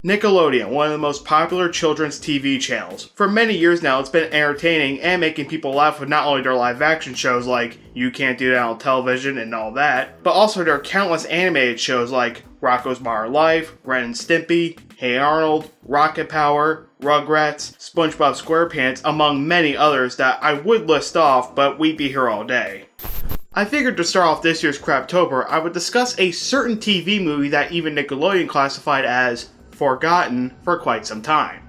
Nickelodeon, one of the most popular children's TV channels. For many years now, it's been entertaining and making people laugh with not only their live action shows like You Can't Do That on Television and all that, but also their countless animated shows like Rocko's Modern Life, Ren and Stimpy, Hey Arnold, Rocket Power, Rugrats, SpongeBob SquarePants, among many others that I would list off, but we'd be here all day. I figured to start off this year's Craptober, I would discuss a certain TV movie that even Nickelodeon classified as forgotten for quite some time.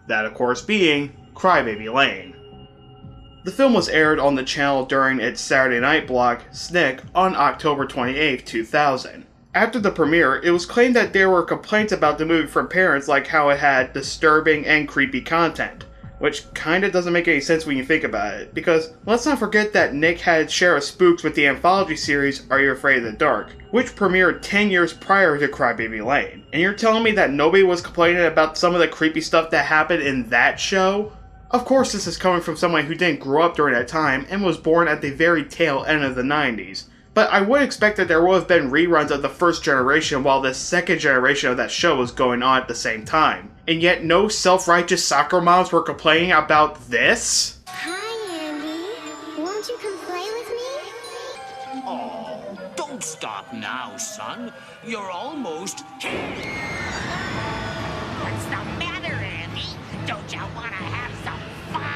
That of course being Crybaby Lane. The film was aired on the channel during its Saturday night block, SNICK, on October 28, 2000. After the premiere, it was claimed that there were complaints about the movie from parents like how it had disturbing and creepy content. Which kinda doesn't make any sense when you think about it, because let's not forget that Nick had its share of spooks with the anthology series Are You Afraid of the Dark, which premiered 10 years prior to Crybaby Lane. And you're telling me that nobody was complaining about some of the creepy stuff that happened in that show? Of course this is coming from someone who didn't grow up during that time and was born at the very tail end of the 90s. But I would expect that there would have been reruns of the first generation while the second generation of that show was going on at the same time. And yet no self-righteous soccer moms were complaining about this? Hi, Andy. Won't you come play with me? Oh, don't stop now, son. You're almost here. What's the matter, Andy? Don't you want to have some fun?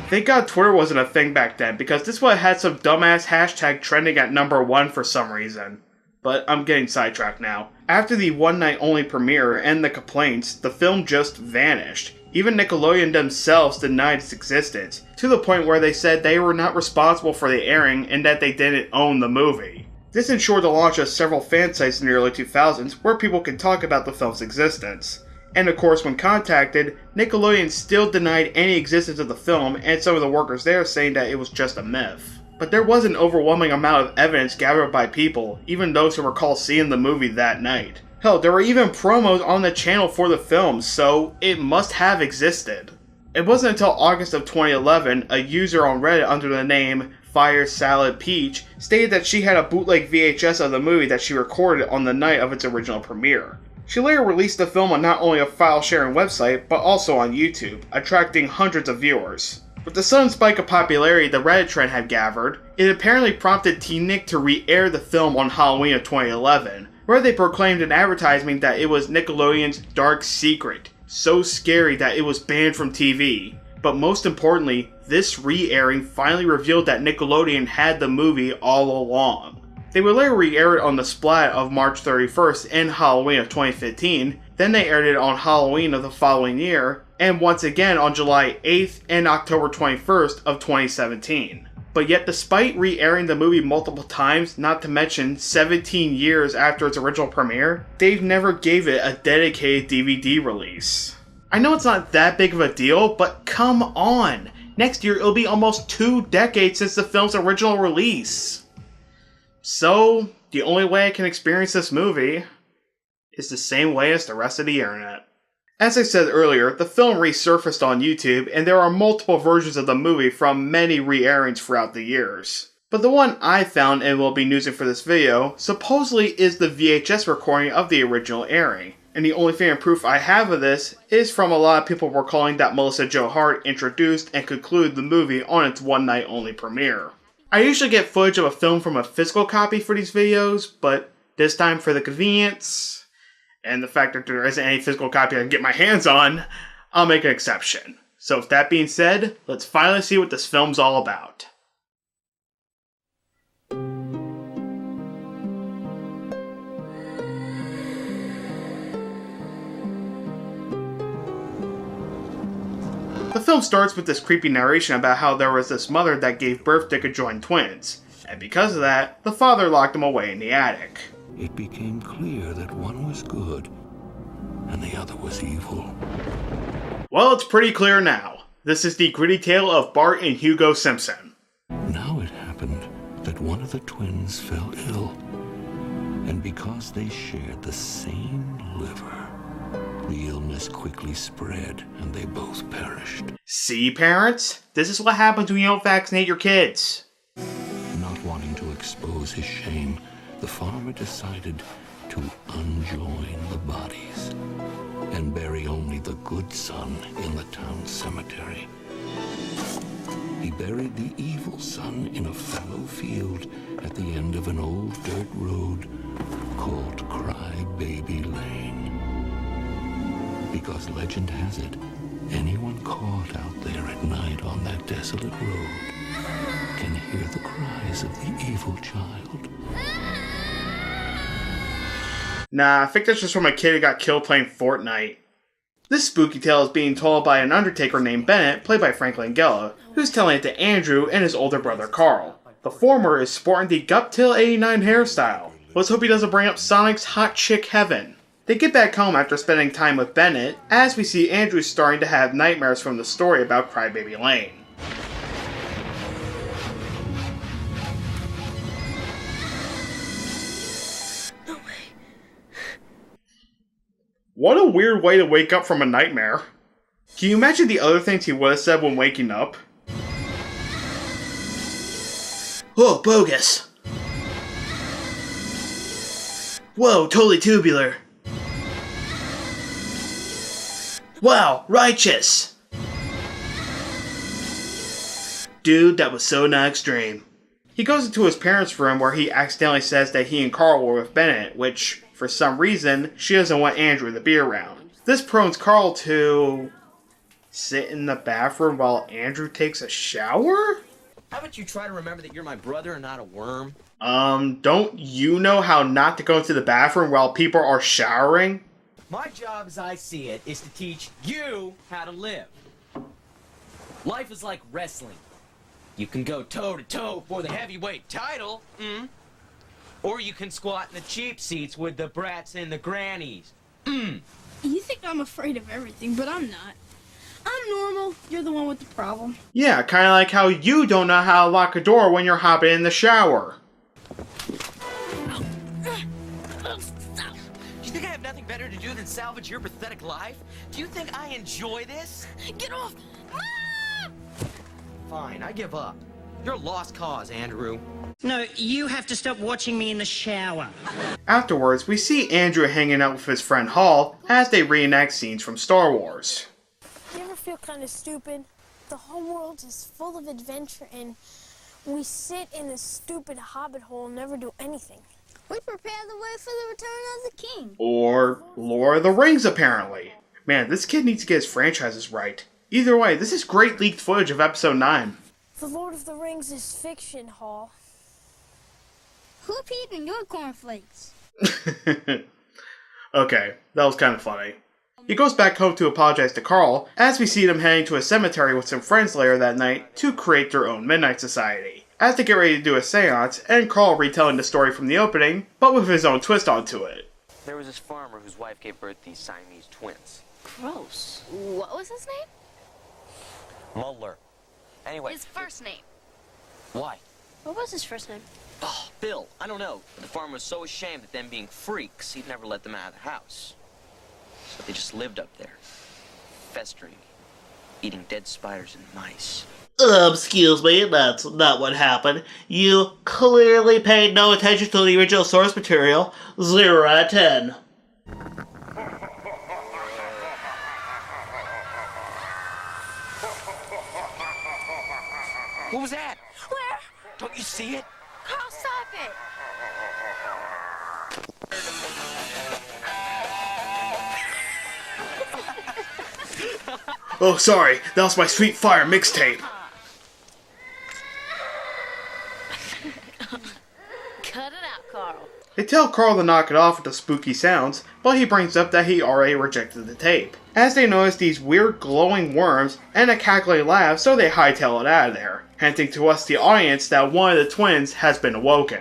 Thank God Twitter wasn't a thing back then, because this would have had some dumbass hashtag trending at #1 for some reason. But I'm getting sidetracked now. After the one-night-only premiere and the complaints, the film just vanished. Even Nickelodeon themselves denied its existence, to the point where they said they were not responsible for the airing and that they didn't own the movie. This ensured the launch of several fan sites in the early 2000s where people could talk about the film's existence. And of course, when contacted, Nickelodeon still denied any existence of the film, and some of the workers there saying that it was just a myth. But there was an overwhelming amount of evidence gathered by people, even those who recall seeing the movie that night. Hell, there were even promos on the channel for the film, so it must have existed. It wasn't until August of 2011, a user on Reddit under the name Fire Salad Peach stated that she had a bootleg VHS of the movie that she recorded on the night of its original premiere. She later released the film on not only a file-sharing website, but also on YouTube, attracting hundreds of viewers. With the sudden spike of popularity the Reddit trend had gathered, it apparently prompted T-Nick to re-air the film on Halloween of 2011, where they proclaimed in advertising that it was Nickelodeon's dark secret, so scary that it was banned from TV. But most importantly, this re-airing finally revealed that Nickelodeon had the movie all along. They would later re-air it on the Splat of March 31st and Halloween of 2015, then they aired it on Halloween of the following year, and once again on July 8th and October 21st of 2017. But yet despite re-airing the movie multiple times, not to mention 17 years after its original premiere, they've never gave it a dedicated DVD release. I know it's not that big of a deal, but come on! Next year it'll be almost 2 decades since the film's original release. So, the only way I can experience this movie is the same way as the rest of the internet. As I said earlier, the film resurfaced on YouTube, and there are multiple versions of the movie from many re-airings throughout the years. But the one I found and will be using for this video, supposedly is the VHS recording of the original airing. And the only thing of proof I have of this is from a lot of people recalling that Melissa Joe Hart introduced and concluded the movie on its one-night-only premiere. I usually get footage of a film from a physical copy for these videos, but this time for the convenience, and the fact that there isn't any physical copy I can get my hands on, I'll make an exception. So with that being said, let's finally see what this film's all about. The film starts with this creepy narration about how there was this mother that gave birth to conjoined twins, and because of that, the father locked them away in the attic. It became clear that one was good and the other was evil. Well, it's pretty clear now. This is the gritty tale of Bart and Hugo Simpson. Now it happened that one of the twins fell ill, and because they shared the same liver, the illness quickly spread and they both perished. See, parents? This is what happens when you don't vaccinate your kids. Not wanting to expose his shame, the farmer decided to unjoin the bodies and bury only the good son in the town cemetery. He buried the evil son in a fallow field at the end of an old dirt road called Cry Baby Lane. Because legend has it, anyone caught out there at night on that desolate road can hear the cries of the evil child. Nah, I think that's just from a kid who got killed playing Fortnite. This spooky tale is being told by an undertaker named Bennett, played by Frank Langella, who's telling it to Andrew and his older brother Carl. The former is sporting the Guptail 89 hairstyle. Let's hope he doesn't bring up Sonic's Hot Chick Heaven. They get back home after spending time with Bennett, as we see Andrew starting to have nightmares from the story about Crybaby Lane. What a weird way to wake up from a nightmare. Can you imagine the other things he would have said when waking up? Whoa, bogus. Whoa, totally tubular. Wow, righteous. Dude, that was so not extreme. He goes into his parents' room where he accidentally says that he and Carl were with Bennett, which, for some reason, she doesn't want Andrew to be around. This prompts Carl to sit in the bathroom while Andrew takes a shower? How about you try to remember that you're my brother and not a worm? Don't you know how not to go into the bathroom while people are showering? My job, as I see it, is to teach you how to live. Life is like wrestling. You can go toe-to-toe for the heavyweight title, or you can squat in the cheap seats with the brats and the grannies. You think I'm afraid of everything, but I'm not. I'm normal. You're the one with the problem. Yeah, kinda like how you don't know how to lock a door when you're hopping in the shower. Do you think I have nothing better to do than salvage your pathetic life? Do you think I enjoy this? Get off! Fine, I give up. You're a lost cause, Andrew. No, you have to stop watching me in the shower. Afterwards, we see Andrew hanging out with his friend Hall as they reenact scenes from Star Wars. You ever feel kind of stupid? The whole world is full of adventure and we sit in this stupid hobbit hole and never do anything. We prepare the way for the return of the king. Or Lord of the Rings, apparently. Man, this kid needs to get his franchises right. Either way, this is great leaked footage of episode 9. The Lord of the Rings is fiction, Hall. Who peed in your cornflakes? Okay, that was kind of funny. He goes back home to apologize to Carl, as we see them heading to a cemetery with some friends later that night to create their own Midnight Society. As they get ready to do a seance, and Carl retelling the story from the opening, but with his own twist onto it. There was this farmer whose wife gave birth to these Siamese twins. Gross. What was his name? Muller. Anyway. His first name. Why? What was his first name? Oh, Bill. I don't know. But the farmer was so ashamed of them being freaks, he'd never let them out of the house. So they just lived up there, festering, eating dead spiders and mice. Excuse me, that's not what happened. You clearly paid no attention to the original source material. 0 out of 10. What was that? Where? Don't you see it? Carl, stop it! Oh, sorry, that was my Sweet Fire mixtape. Cut it out, Carl. They tell Carl to knock it off with the spooky sounds, but he brings up that he already rejected the tape. As they notice these weird glowing worms and a cackling laugh, so they hightail it out of there, hinting to us the audience that one of the twins has been awoken.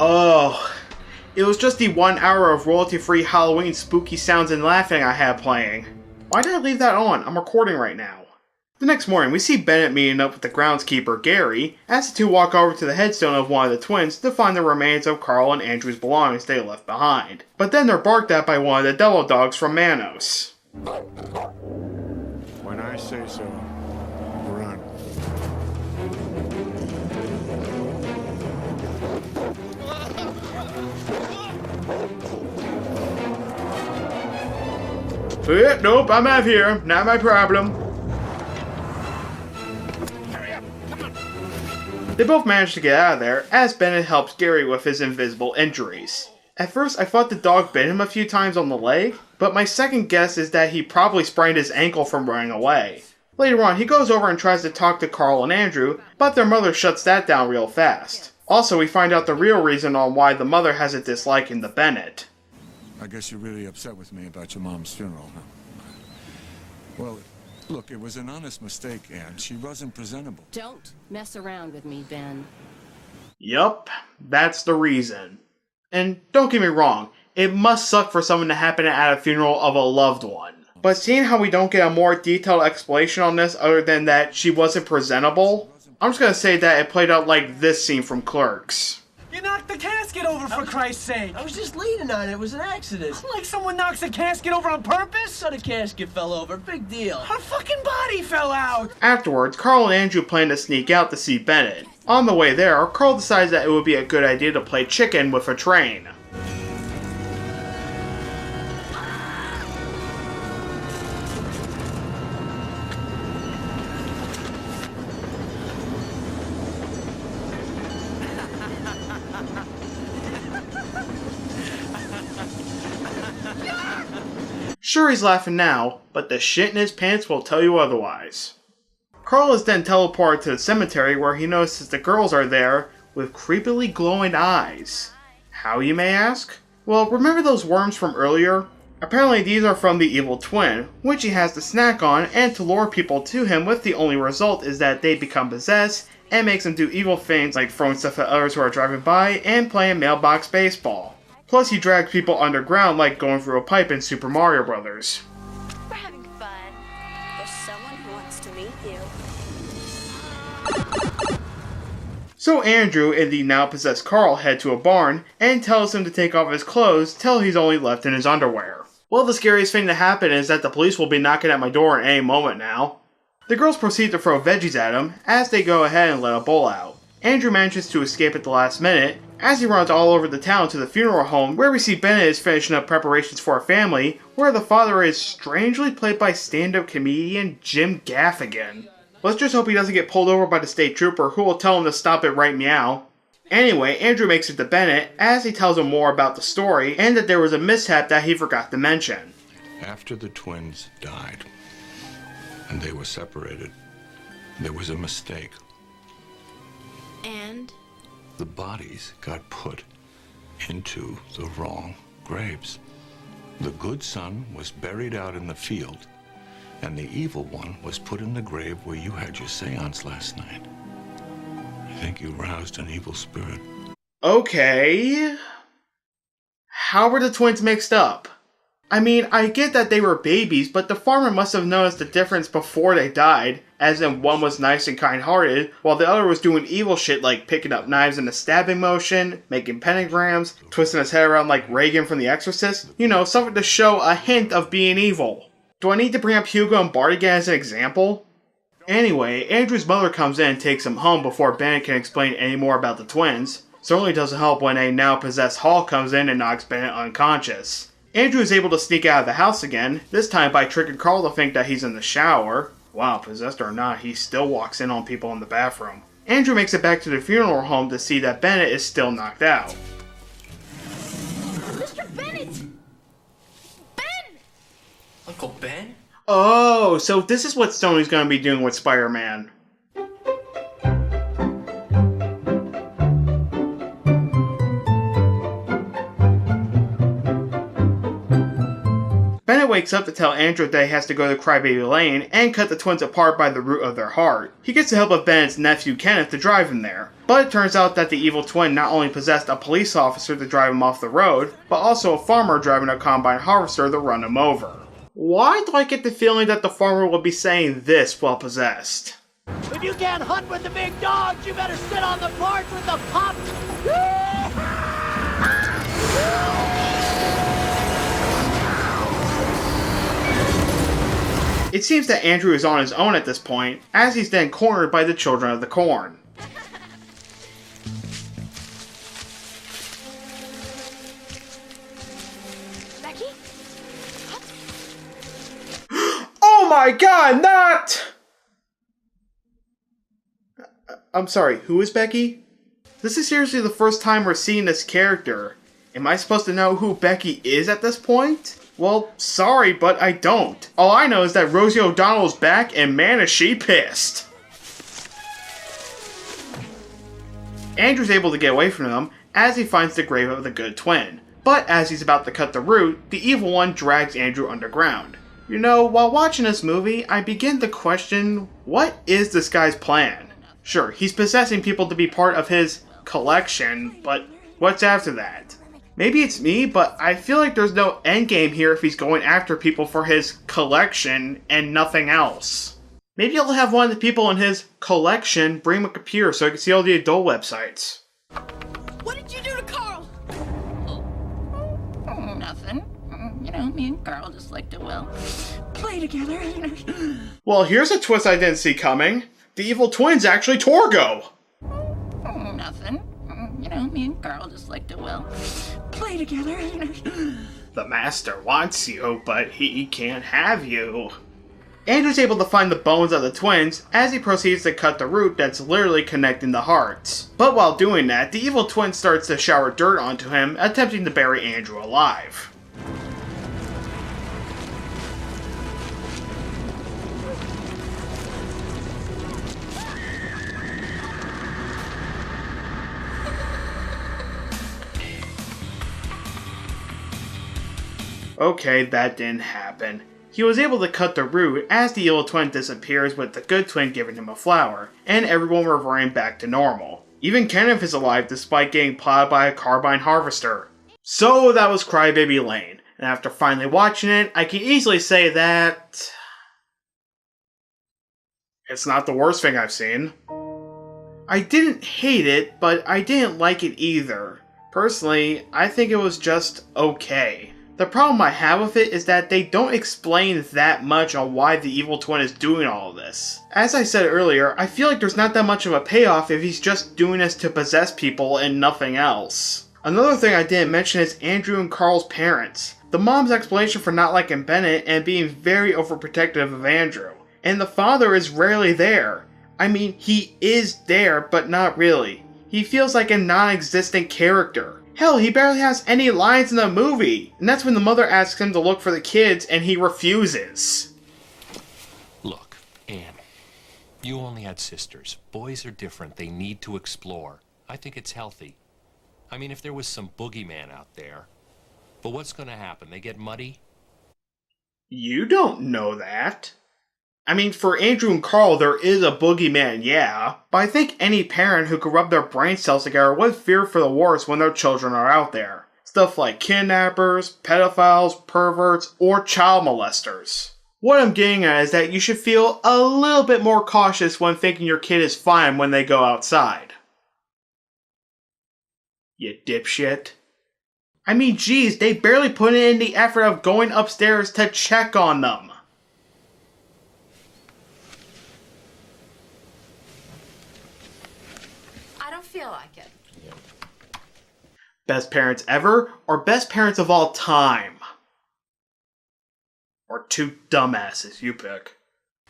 Oh, it was just the 1 hour of royalty-free Halloween spooky sounds and laughing I had playing. Why did I leave that on? I'm recording right now. The next morning, we see Bennett meeting up with the groundskeeper, Gary, as the two walk over to the headstone of one of the twins to find the remains of Carl and Andrew's belongings they left behind. But then they're barked at by one of the devil dogs from Manos. When I say so, run. Nope, I'm out of here. Not my problem. They both manage to get out of there, as Bennett helps Gary with his invisible injuries. At first, I thought the dog bit him a few times on the leg, but my second guess is that he probably sprained his ankle from running away. Later on, he goes over and tries to talk to Carl and Andrew, but their mother shuts that down real fast. Also, we find out the real reason on why the mother has a dislike in the Bennett. I guess you're really upset with me about your mom's funeral, huh? Well, look, it was an honest mistake, Anne. She wasn't presentable. Don't mess around with me, Ben. Yup, that's the reason. And don't get me wrong, it must suck for something to happen at a funeral of a loved one. But seeing how we don't get a more detailed explanation on this other than that she wasn't presentable, I'm just gonna say that it played out like this scene from Clerks. You knocked the casket over, for Christ's sake! I was just leaning on it. It was an accident. Like someone knocks a casket over on purpose? So the casket fell over. Big deal. Her fucking body fell out! Afterwards, Carl and Andrew plan to sneak out to see Bennett. On the way there, Carl decides that it would be a good idea to play chicken with a train. Sure, he's laughing now, but the shit in his pants will tell you otherwise. Carl is then teleported to the cemetery where he notices the girls are there with creepily glowing eyes. How, you may ask? Well, remember those worms from earlier? Apparently these are from the evil twin, which he has to snack on and to lure people to him, with the only result is that they become possessed and makes them do evil things like throwing stuff at others who are driving by and playing mailbox baseball. Plus, he drags people underground like going through a pipe in Super Mario Bros. We're having fun. There's someone who wants to meet you. So Andrew and the now possessed Carl head to a barn and tells him to take off his clothes till he's only left in his underwear. Well, the scariest thing to happen is that the police will be knocking at my door at any moment now. The girls proceed to throw veggies at him as they go ahead and let a bull out. Andrew manages to escape at the last minute as he runs all over the town to the funeral home, where we see Bennett is finishing up preparations for a family, where the father is strangely played by stand-up comedian Jim Gaffigan. Let's just hope he doesn't get pulled over by the state trooper who will tell him to stop it right meow. Anyway, Andrew makes it to Bennett as he tells him more about the story and that there was a mishap that he forgot to mention. After the twins died and they were separated, there was a mistake. And? The bodies got put into the wrong graves. The good son was buried out in the field, and the evil one was put in the grave where you had your seance last night. I think you roused an evil spirit. Okay. How were the twins mixed up? I mean, I get that they were babies, but the farmer must have noticed the difference before they died, as in one was nice and kind-hearted, while the other was doing evil shit like picking up knives in a stabbing motion, making pentagrams, twisting his head around like Reagan from The Exorcist. You know, something to show a hint of being evil. Do I need to bring up Hugo and Bart again as an example? Anyway, Andrew's mother comes in and takes him home before Bennett can explain any more about the twins. Certainly doesn't help when a now possessed Hall comes in and knocks Bennett unconscious. Andrew is able to sneak out of the house again, this time by tricking Carl to think that he's in the shower. Wow, possessed or not, he still walks in on people in the bathroom. Andrew makes it back to the funeral home to see that Bennett is still knocked out. Mr. Bennett! Ben! Uncle Ben? Oh, so this is what Sony's gonna be doing with Spider-Man. Bennett wakes up to tell Andrew that he has to go to Crybaby Lane and cut the twins apart by the root of their heart. He gets the help of Bennett's nephew Kenneth to drive him there. But it turns out that the evil twin not only possessed a police officer to drive him off the road, but also a farmer driving a combine harvester to run him over. Why do I get the feeling that the farmer will be saying this while possessed? If you can't hunt with the big dogs, you better sit on the porch with the pups. It seems that Andrew is on his own at this point, as he's then cornered by the Children of the Corn. Becky? Oh my god, not! I'm sorry, who is Becky? This is seriously the first time we're seeing this character. Am I supposed to know who Becky is at this point? Well, sorry, but I don't. All I know is that Rosie O'Donnell's back, and man is she pissed. Andrew's able to get away from them as he finds the grave of the good twin. But as he's about to cut the root, the evil one drags Andrew underground. You know, while watching this movie, I begin to question, what is this guy's plan? Sure, he's possessing people to be part of his collection, but what's after that? Maybe it's me, but I feel like there's no endgame here if he's going after people for his collection and nothing else. Maybe he'll have one of the people in his collection bring him a computer so he can see all the adult websites. What did you do to Carl? Nothing. You know, me and Carl just like to, well, play together. Well, here's a twist I didn't see coming. The evil twin's actually Torgo. Nothing. You know, me and Carl just like to, well, play together. The master wants you, but he can't have you. Andrew's able to find the bones of the twins as he proceeds to cut the root that's literally connecting the hearts. But while doing that, the evil twin starts to shower dirt onto him, attempting to bury Andrew alive. Okay, that didn't happen. He was able to cut the root as the evil twin disappears with the good twin giving him a flower, and everyone reverting back to normal. Even Kenneth is alive despite getting plowed by a carbine harvester. So that was Crybaby Lane, and after finally watching it, I can easily say that it's not the worst thing I've seen. I didn't hate it, but I didn't like it either. Personally, I think it was just okay. The problem I have with it is that they don't explain that much on why the evil twin is doing all of this. As I said earlier, I feel like there's not that much of a payoff if he's just doing this to possess people and nothing else. Another thing I didn't mention is Andrew and Carl's parents. The mom's explanation for not liking Bennett and being very overprotective of Andrew. And the father is rarely there. I mean, he is there, but not really. He feels like a non-existent character. Hell, he barely has any lines in the movie, and that's when the mother asks him to look for the kids, and he refuses. Look, Anne, you only had sisters. Boys are different. They need to explore. I think it's healthy. I mean, if there was some boogeyman out there. But what's going to happen? They get muddy? You don't know that. I mean, for Andrew and Carl, there is a boogeyman, yeah, but I think any parent who could rub their brain cells together would fear for the worst when their children are out there. Stuff like kidnappers, pedophiles, perverts, or child molesters. What I'm getting at is that you should feel a little bit more cautious when thinking your kid is fine when they go outside. You dipshit. I mean, geez, they barely put in the effort of going upstairs to check on them. Feel like it. Best parents ever, or best parents of all time? Or two dumbasses, you pick.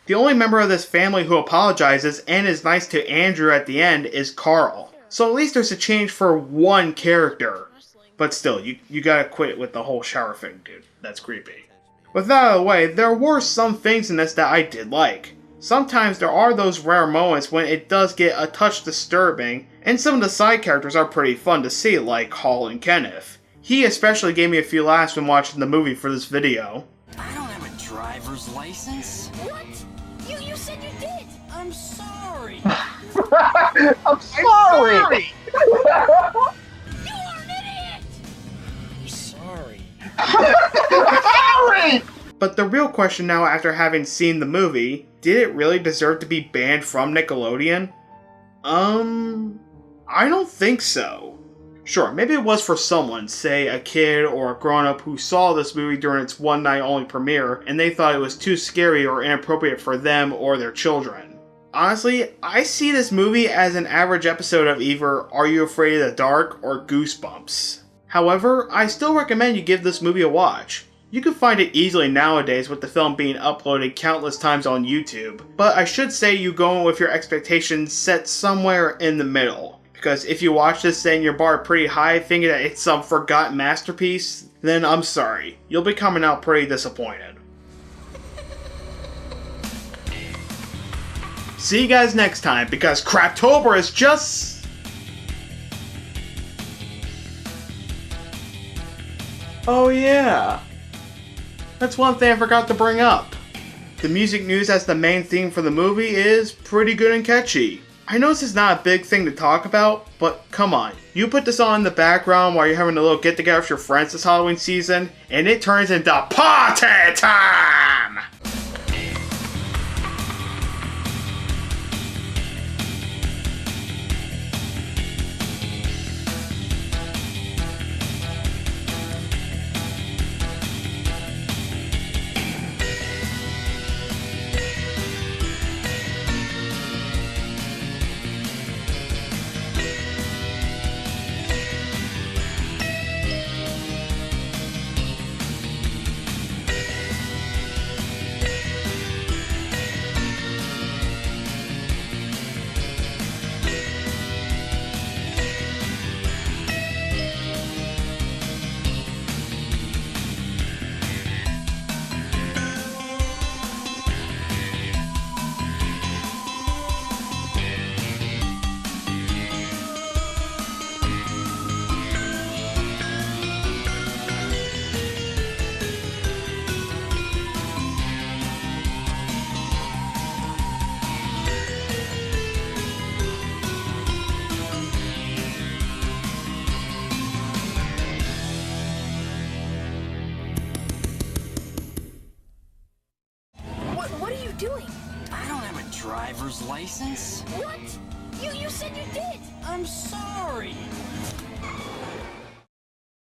The only member of this family who apologizes and is nice to Andrew at the end is Carl. So at least there's a change for one character. But still, you gotta quit with the whole shower thing, dude. That's creepy. With that out of the way, there were some things in this that I did like. Sometimes there are those rare moments when it does get a touch disturbing, and some of the side characters are pretty fun to see, like Hall and Kenneth. He especially gave me a few laughs when watching the movie for this video. I driver's license? What? You said you did. I'm sorry. I'm sorry. You are an idiot. I'm sorry. Sorry. But the real question now, after having seen the movie, did it really deserve to be banned from Nickelodeon? I don't think so. Sure, maybe it was for someone, say a kid or a grown-up who saw this movie during its one night only premiere and they thought it was too scary or inappropriate for them or their children. Honestly, I see this movie as an average episode of either Are You Afraid of the Dark or Goosebumps. However, I still recommend you give this movie a watch. You can find it easily nowadays with the film being uploaded countless times on YouTube, but I should say you go in with your expectations set somewhere in the middle. Because if you watch this setting your bar pretty high thinking that it's some forgotten masterpiece, then I'm sorry, you'll be coming out pretty disappointed. See you guys next time, because Craptober is just... Oh yeah, that's one thing I forgot to bring up. The music news as the main theme for the movie is pretty good and catchy. I know this is not a big thing to talk about, but come on. You put this on in the background while you're having a little get-together with your friends this Halloween season, and it turns into party time! What are you doing? I don't have a driver's license. What? You said you did. I'm sorry.